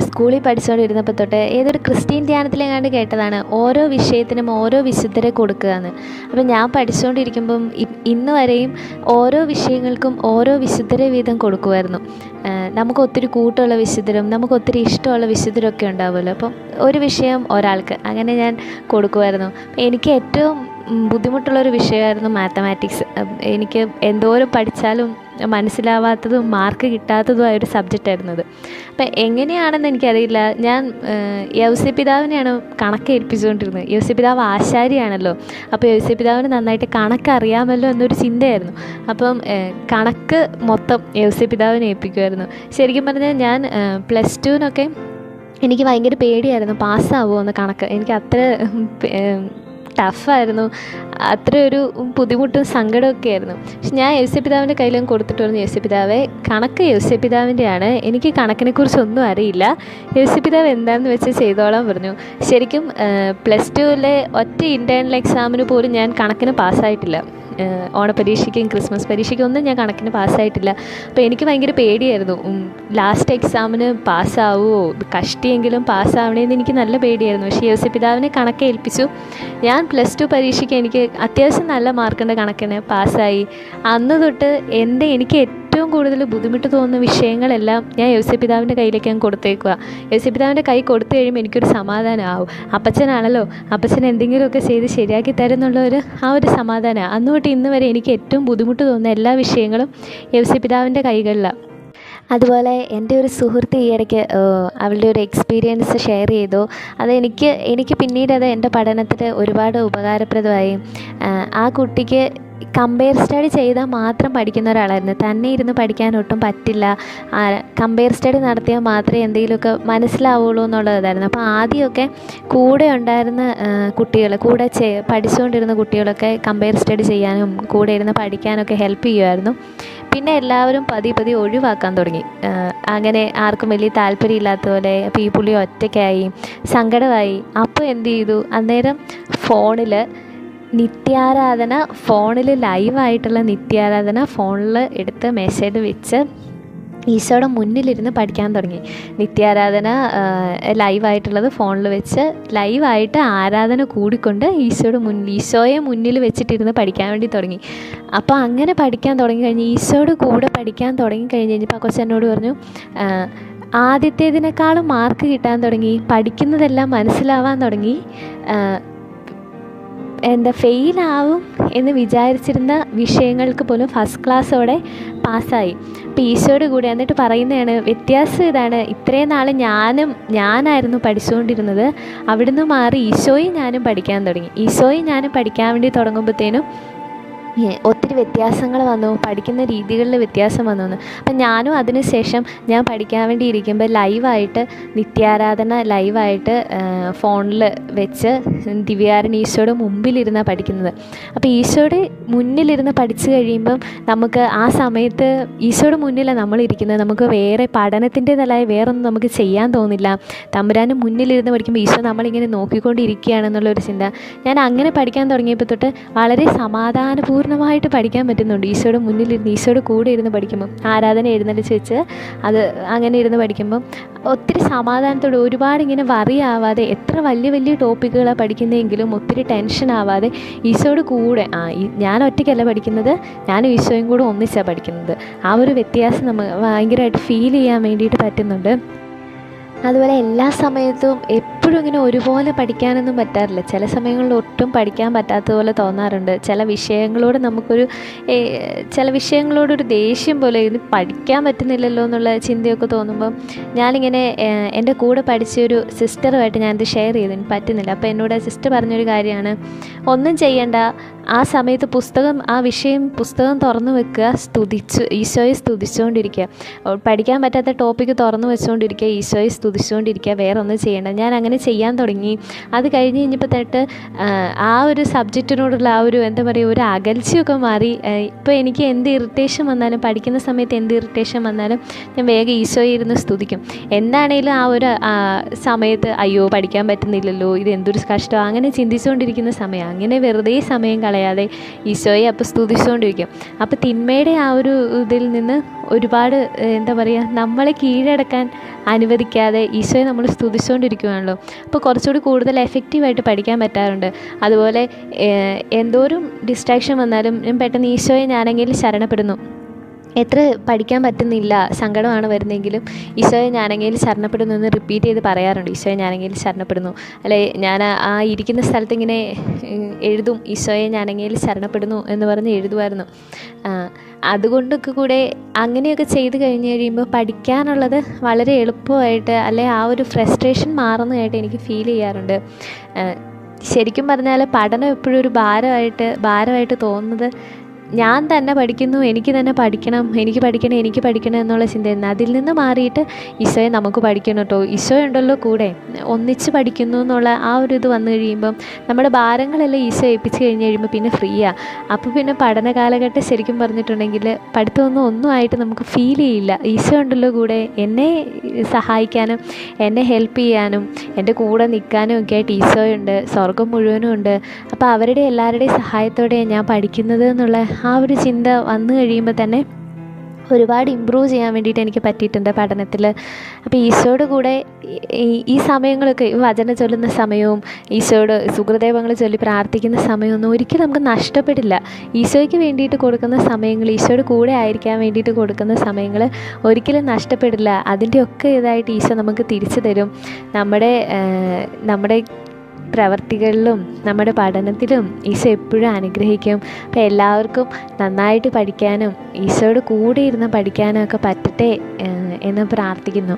സ്കൂളിൽ പഠിച്ചുകൊണ്ടിരുന്നപ്പോൾ തൊട്ട് ഏതൊരു ക്രിസ്ത്യൻ ധ്യാനത്തിലെങ്ങാണ്ട് കേട്ടതാണ് ഓരോ വിഷയത്തിനും ഓരോ വിശുദ്ധരെ കൊടുക്കുക എന്ന്. അപ്പം ഞാൻ പഠിച്ചുകൊണ്ടിരിക്കുമ്പം ഇന്ന് വരെയും ഓരോ വിഷയങ്ങൾക്കും ഓരോ വിശുദ്ധരെ വീതം കൊടുക്കുമായിരുന്നു. നമുക്ക് ഒത്തിരി കൂട്ടുള്ള വിശുദ്ധരും നമുക്ക് ഒത്തിരി ഇഷ്ടമുള്ള വിശുദ്ധരൊക്കെ ഉണ്ടാവുമല്ലോ. അപ്പം ഒരു വിഷയം ഒരാൾക്ക് അങ്ങനെ ഞാൻ കൊടുക്കുമായിരുന്നു. എനിക്ക് ഏറ്റവും ബുദ്ധിമുട്ടുള്ളൊരു വിഷയമായിരുന്നു മാത്തമാറ്റിക്സ്. എനിക്ക് എന്തോരം പഠിച്ചാലും മനസ്സിലാവാത്തതും മാർക്ക് കിട്ടാത്തതുമായൊരു സബ്ജക്റ്റായിരുന്നു അത്. അപ്പം എങ്ങനെയാണെന്ന് എനിക്കറിയില്ല, ഞാൻ യൗസേപ്പിതാവിനെയാണ് കണക്ക് ഏൽപ്പിച്ചുകൊണ്ടിരുന്നത്. യൗസേപ്പിതാവ് ആശാരിയാണല്ലോ, അപ്പോൾ യൗസേപ്പിതാവിന് നന്നായിട്ട് കണക്കറിയാമല്ലോ എന്നൊരു ചിന്തയായിരുന്നു. അപ്പം കണക്ക് മൊത്തം യൗസേപ്പിതാവിനെ ഏൽപ്പിക്കുമായിരുന്നു. ശരിക്കും പറഞ്ഞാൽ ഞാൻ +2-നൊക്കെ എനിക്ക് ഭയങ്കര പേടിയായിരുന്നു പാസ്സാവുമോ എന്ന് കണക്ക്. എനിക്ക് അത്ര ടഫായിരുന്നു, അത്രയൊരു ബുദ്ധിമുട്ടും സങ്കടമൊക്കെ ആയിരുന്നു. പക്ഷെ ഞാൻ യൗസേപ്പിതാവിൻ്റെ കയ്യിലും കൊടുത്തിട്ട് പറഞ്ഞു, യൗസേപ്പിതാവേ കണക്ക് യൗസേപ്പിതാവിൻ്റെയാണ്, എനിക്ക് കണക്കിനെക്കുറിച്ചൊന്നും അറിയില്ല, യൗസേപ്പിതാവ് എന്താണെന്ന് വെച്ച് ചെയ്തോളാൻ പറഞ്ഞു. ശരിക്കും +2-ലെ ഒറ്റ ഇൻറ്റേർണൽ എക്സാമിന് പോലും ഞാൻ കണക്കിന് പാസ്സായിട്ടില്ല. ഓണപ്പരീക്ഷയ്ക്കും ക്രിസ്മസ് പരീക്ഷയ്ക്കും ഒന്നും ഞാൻ കണക്കിന് പാസ്സായിട്ടില്ല. അപ്പോൾ എനിക്ക് ഭയങ്കര പേടിയായിരുന്നു, ലാസ്റ്റ് എക്സാമിന് പാസ്സാവുമോ, കഷ്ടിയെങ്കിലും പാസ്സാവണേന്ന് എനിക്ക് നല്ല പേടിയായിരുന്നു. പക്ഷേ യൗസേപ്പിതാവിനെ കണക്ക് ഏൽപ്പിച്ചു. ഞാൻ +2 പരീക്ഷയ്ക്ക് എനിക്ക് അത്യാവശ്യം നല്ല മാർക്കുണ്ട് കണക്കിന്, പാസ്സായി. അന്ന് തൊട്ട് എനിക്ക് ഏറ്റവും കൂടുതൽ ബുദ്ധിമുട്ട് തോന്നുന്ന വിഷയങ്ങളെല്ലാം ഞാൻ യൗസേപ്പിതാവിൻ്റെ കയ്യിലേക്ക് ഞാൻ കൊടുത്തേക്കുക. യൗസേപ്പിതാവിൻ്റെ കൈ കൊടുത്തു കഴിയുമ്പോൾ എനിക്കൊരു സമാധാനമാവും. അപ്പച്ചനാണല്ലോ, അപ്പച്ചൻ എന്തെങ്കിലുമൊക്കെ ചെയ്ത് ശരിയാക്കി തരുന്നുള്ള ആ ഒരു സമാധാനമാണ്. അന്ന് തൊട്ട് ഇന്ന് വരെ എനിക്ക് ഏറ്റവും ബുദ്ധിമുട്ട് തോന്നുന്ന എല്ലാ വിഷയങ്ങളും യൗസേപ്പിതാവിൻ്റെ കൈകളിലാണ്. അതുപോലെ എൻ്റെ ഒരു സുഹൃത്ത് ഈ ഇടയ്ക്ക് അവളുടെ ഒരു എക്സ്പീരിയൻസ് ഷെയർ ചെയ്തു. എനിക്ക് പിന്നീട് അത് എൻ്റെ പഠനത്തിൽ ഒരുപാട് ഉപകാരപ്രദമായി. ആ കുട്ടിക്ക് കമ്പയർ സ്റ്റഡി ചെയ്താൽ മാത്രം പഠിക്കുന്ന ഒരാളായിരുന്നു. തന്നെ ഇരുന്ന് പഠിക്കാൻ ഒട്ടും പറ്റില്ല, കമ്പയർ സ്റ്റഡി നടത്തിയാൽ മാത്രമേ എന്തെങ്കിലുമൊക്കെ മനസ്സിലാവുള്ളൂ എന്നുള്ളതായിരുന്നു. അപ്പോൾ ആദ്യമൊക്കെ കൂടെ ഉണ്ടായിരുന്ന കുട്ടികൾ, കൂടെ പഠിച്ചുകൊണ്ടിരുന്ന കുട്ടികളൊക്കെ കമ്പയർ സ്റ്റഡി ചെയ്യാനും കൂടെ ഇരുന്ന് പഠിക്കാനൊക്കെ ഹെൽപ്പ് ചെയ്യുമായിരുന്നു. പിന്നെ എല്ലാവരും പതിയെ ഒഴിവാക്കാൻ തുടങ്ങി. അങ്ങനെ ആർക്കും വലിയ താല്പര്യമില്ലാത്ത പോലെ. അപ്പോൾ ഈ പുള്ളി ഒറ്റയ്ക്കായി, സങ്കടമായി. അപ്പോൾ എന്ത് ചെയ്തു, അന്നേരം ഫോണിൽ നിത്യാരാധന, ലൈവായിട്ടുള്ള നിത്യാരാധന ഫോണിൽ എടുത്ത് മെസ്സേജ് വെച്ച് ഈശോയുടെ മുന്നിലിരുന്ന് പഠിക്കാൻ തുടങ്ങി. നിത്യാരാധന ലൈവായിട്ടുള്ളത് ഫോണിൽ വെച്ച് ലൈവായിട്ട് ആരാധന കൂടിക്കൊണ്ട് ഈശോയെ മുന്നിൽ വെച്ചിട്ടിരുന്ന് പഠിക്കാൻ വേണ്ടി തുടങ്ങി. അപ്പോൾ അങ്ങനെ പഠിക്കാൻ തുടങ്ങിക്കഴിഞ്ഞ് ഈശോയുടെ കൂടെ പഠിക്കാൻ തുടങ്ങിക്കഴിഞ്ഞപ്പോൾ ആ കൊച്ചെന്നോട് പറഞ്ഞു, ആദ്യത്തേതിനേക്കാളും മാർക്ക് കിട്ടാൻ തുടങ്ങി, പഠിക്കുന്നതെല്ലാം മനസ്സിലാവാൻ തുടങ്ങി, ഫെയിലാവും എന്ന് വിചാരിച്ചിരുന്ന വിഷയങ്ങൾക്ക് പോലും ഫസ്റ്റ് ക്ലാസ്സോടെ പാസ്സായി. അപ്പോൾ ഈശോയുടെ കൂടെ എന്നിട്ട് പറയുന്നതാണ്, വ്യത്യാസം ഇതാണ്, ഇത്രയും നാൾ ഞാനായിരുന്നു പഠിച്ചുകൊണ്ടിരുന്നത്, അവിടുന്ന് മാറി ഈശോയും ഞാനും പഠിക്കാൻ തുടങ്ങി. ഈശോയും ഞാനും പഠിക്കാൻ വേണ്ടി തുടങ്ങുമ്പോഴത്തേനും ഒത്തിരി വ്യത്യാസങ്ങൾ വന്നു, പഠിക്കുന്ന രീതികളിൽ വ്യത്യാസം വന്നു എന്ന്. അപ്പം ഞാനും അതിനുശേഷം ഞാൻ പഠിക്കാൻ വേണ്ടി ഇരിക്കുമ്പോൾ ലൈവായിട്ട് നിത്യാരാധന ലൈവായിട്ട് ഫോണിൽ വെച്ച് ദിവ്യാരാധന ഈശോയുടെ മുമ്പിലിരുന്നാണ് പഠിക്കുന്നത്. അപ്പോൾ ഈശോയുടെ മുന്നിലിരുന്ന് പഠിച്ചു കഴിയുമ്പം നമുക്ക് ആ സമയത്ത് ഈശോയുടെ മുന്നിലാണ് നമ്മളിരിക്കുന്നത്, നമുക്ക് വേറെ പഠനത്തിൻ്റേതല്ലാതെ വേറൊന്നും നമുക്ക് ചെയ്യാൻ തോന്നില്ല. തമ്പുരാൻ്റെ മുന്നിലിരുന്ന് പഠിക്കുമ്പോൾ ഈശോ നമ്മളിങ്ങനെ നോക്കിക്കൊണ്ടിരിക്കുകയാണെന്നുള്ളൊരു ചിന്ത. ഞാൻ അങ്ങനെ പഠിക്കാൻ തുടങ്ങിയപ്പോൾ തൊട്ട് വളരെ സമാധാനപൂർണ്ണമായിട്ട് പഠിക്കാൻ പറ്റുന്നുണ്ട്. ഈശോയുടെ മുന്നിലിരുന്ന് ഈശോയുടെ കൂടെ ഇരുന്ന് പഠിക്കുമ്പം, ആരാധന എഴുന്നള്ളിച്ച് വെച്ച് അത് അങ്ങനെ ഇരുന്ന് പഠിക്കുമ്പം ഒത്തിരി സമാധാനത്തോടെ, ഒരുപാട് ഇങ്ങനെ വറിയാവാതെ, എത്ര വലിയ ടോപ്പിക്കുകളാണ് പഠിക്കുന്നതെങ്കിലും ഒത്തിരി ടെൻഷൻ ആവാതെ ഈശോയുടെ കൂടെ, ഞാൻ ഒറ്റയ്ക്കല്ല പഠിക്കുന്നത്, ഞാനും ഈശോയും കൂടെ ഒന്നിച്ചാണ് പഠിക്കുന്നത്. ആ ഒരു വ്യത്യാസം നമുക്ക് ഭയങ്കരമായിട്ട് ഫീൽ ചെയ്യാൻ വേണ്ടിയിട്ട് പറ്റുന്നുണ്ട്. അതുപോലെ എല്ലാ സമയത്തും എപ്പോഴും ഇങ്ങനെ ഒരുപോലെ പഠിക്കാനൊന്നും പറ്റാറില്ല. ചില സമയങ്ങളിൽ ഒട്ടും പഠിക്കാൻ പറ്റാത്തതുപോലെ തോന്നാറുണ്ട്. ചില വിഷയങ്ങളോടൊരു ദേഷ്യം പോലെ, ഇത് പഠിക്കാൻ പറ്റുന്നില്ലല്ലോ എന്നുള്ള ചിന്തയൊക്കെ തോന്നുമ്പം ഞാനിങ്ങനെ എൻ്റെ കൂടെ പഠിച്ചൊരു സിസ്റ്ററുമായിട്ട് ഞാനിത് ഷെയർ ചെയ്തു, എനിക്ക് പറ്റുന്നില്ല. അപ്പോൾ എന്നോട് സിസ്റ്റർ പറഞ്ഞൊരു കാര്യമാണ്, ഒന്നും ചെയ്യണ്ട, ആ സമയത്ത് പുസ്തകം തുറന്നു വെക്കുക, ഈശോയെ സ്തുതിച്ചുകൊണ്ടിരിക്കുക. പഠിക്കാൻ പറ്റാത്ത ടോപ്പിക്ക് തുറന്നു വെച്ചുകൊണ്ടിരിക്കുക, ഈശോയെ സ്തുതിച്ചുകൊണ്ടിരിക്കുക, വേറെ ഒന്നും ചെയ്യേണ്ട. ഞാൻ അങ്ങനെ ചെയ്യാൻ തുടങ്ങി. അത് കഴിഞ്ഞ് കഴിഞ്ഞപ്പോൾ തൊട്ട് ആ ഒരു സബ്ജക്റ്റിനോടുള്ള ആ ഒരു ഒരു അകൽച്ചയൊക്കെ മാറി. ഇപ്പോൾ എനിക്ക് എന്ത് ഇറിറ്റേഷൻ വന്നാലും, പഠിക്കുന്ന സമയത്ത് എന്ത് ഇറിറ്റേഷൻ വന്നാലും ഞാൻ വേഗം ഈശോയെ ഇരുന്ന് സ്തുതിക്കും. എന്താണേലും ആ ഒരു സമയത്ത് അയ്യോ പഠിക്കാൻ പറ്റുന്നില്ലല്ലോ, ഇത് എന്തൊരു കഷ്ടമാണ്, അങ്ങനെ ചിന്തിച്ചുകൊണ്ടിരിക്കുന്ന സമയം, അങ്ങനെ വെറുതെ സമയം കളയാതെ ഈശോയെ അപ്പോൾ സ്തുതിച്ചുകൊണ്ടിരിക്കും. അപ്പോൾ തിന്മയുടെ ആ ഒരു ഇതിൽ നിന്ന് ഒരുപാട് എന്താ പറയുക, നമ്മളെ കീഴടക്കാൻ അനുവദിക്കാതെ ഈശോയെ നമ്മൾ സ്തുതിച്ചുകൊണ്ടിരിക്കുകയാണല്ലോ. അപ്പോൾ കുറച്ചുകൂടി കൂടുതൽ എഫക്റ്റീവായിട്ട് പഠിക്കാൻ പറ്റാറുണ്ട്. അതുപോലെ എന്തോരം ഡിസ്ട്രാക്ഷൻ വന്നാലും ഞാൻ പെട്ടെന്ന് ഈശോയെ ഞാനെങ്കിലും ശരണപ്പെടുന്നു. എത്ര പഠിക്കാൻ പറ്റുന്നില്ല, സങ്കടമാണ് വരുന്നതെങ്കിലും ഈശോയെ ഞാനെങ്കിലും ശരണപ്പെടുന്നു എന്ന് റിപ്പീറ്റ് ചെയ്ത് പറയാറുണ്ട്. ഈശോയെ ഞാനെങ്കിലും ശരണപ്പെടുന്നു, അല്ലെ ഞാൻ ആ ഇരിക്കുന്ന സ്ഥലത്ത് ഇങ്ങനെ എഴുതും, ഈശോയെ ഞാനെങ്കിലും ശരണപ്പെടുന്നു എന്ന് പറഞ്ഞ് എഴുതുമായിരുന്നു. അതുകൊണ്ടൊക്കെ കൂടെ അങ്ങനെയൊക്കെ ചെയ്ത് കഴിഞ്ഞ് കഴിയുമ്പോൾ പഠിക്കാനുള്ളത് വളരെ എളുപ്പമായിട്ട്, അല്ലെ ആ ഒരു ഫ്രസ്ട്രേഷൻ മാറുന്നതായിട്ട് എനിക്ക് ഫീൽ ചെയ്യാറുണ്ട്. ശരിക്കും പറഞ്ഞാൽ പഠനം എപ്പോഴും ഒരു ഭാരമായിട്ട് തോന്നുന്നത് ഞാൻ തന്നെ പഠിക്കുന്നു, എനിക്ക് തന്നെ പഠിക്കണം, എനിക്ക് പഠിക്കണം എന്നുള്ള ചിന്തയായിരുന്നു. അതിൽ നിന്ന് മാറിയിട്ട് ഈശോയെ നമുക്ക് പഠിക്കണം കേട്ടോ, ഈശോ ഉണ്ടല്ലോ കൂടെ, ഒന്നിച്ച് പഠിക്കുന്നു എന്നുള്ള ആ ഒരു ഇത് വന്നു കഴിയുമ്പം നമ്മുടെ ഭാരങ്ങളെല്ലാം ഈശോ ഏൽപ്പിച്ച് കഴിഞ്ഞ് കഴിയുമ്പോൾ പിന്നെ ഫ്രീയാണ്. അപ്പോൾ പിന്നെ പഠന കാലഘട്ടം ശരിക്കും പറഞ്ഞിട്ടുണ്ടെങ്കിൽ ഒന്നും ആയിട്ട് നമുക്ക് ഫീൽ ചെയ്യില്ല. ഈശോ ഉണ്ടല്ലോ കൂടെ, എന്നെ സഹായിക്കാനും എന്നെ ഹെൽപ്പ് ചെയ്യാനും എൻ്റെ കൂടെ നിൽക്കാനും ഒക്കെ ആയിട്ട് ഈശോയുണ്ട്, സ്വർഗം മുഴുവനും ഉണ്ട്. അപ്പോൾ അവരുടെ എല്ലാവരുടെയും സഹായത്തോടെ ഞാൻ പഠിക്കുന്നത് എന്നുള്ള ആ ഒരു ചിന്ത വന്നു കഴിയുമ്പോൾ തന്നെ ഒരുപാട് ഇമ്പ്രൂവ് ചെയ്യാൻ വേണ്ടിയിട്ട് എനിക്ക് പറ്റിയിട്ടുണ്ട് പഠനത്തിൽ. അപ്പോൾ ഈശോയുടെ കൂടെ ഈ സമയങ്ങളൊക്കെ, വചനം ചൊല്ലുന്ന സമയവും ഈശോയോട് സുഹൃദേവങ്ങൾ ചൊല്ലി പ്രാർത്ഥിക്കുന്ന സമയമൊന്നും ഒരിക്കലും നമുക്ക് നഷ്ടപ്പെടില്ല. ഈശോയ്ക്ക് വേണ്ടിയിട്ട് കൊടുക്കുന്ന സമയങ്ങൾ, ഈശോയുടെ കൂടെ ആയിരിക്കാൻ വേണ്ടിയിട്ട് കൊടുക്കുന്ന സമയങ്ങൾ ഒരിക്കലും നഷ്ടപ്പെടില്ല. അതിൻ്റെയൊക്കെ ഇതായിട്ട് ഈശോ നമുക്ക് തിരിച്ചു തരും. നമ്മുടെ പ്രവർത്തികളിലും നമ്മുടെ പഠനത്തിലും ഈശോ എപ്പോഴും അനുഗ്രഹിക്കും. അപ്പോൾ എല്ലാവർക്കും നന്നായിട്ട് പഠിക്കാനും ഈശോയുടെ കൂടെ ഇരുന്ന് പഠിക്കാനും ഒക്കെ പറ്റട്ടെ എന്ന് പ്രാർത്ഥിക്കുന്നു.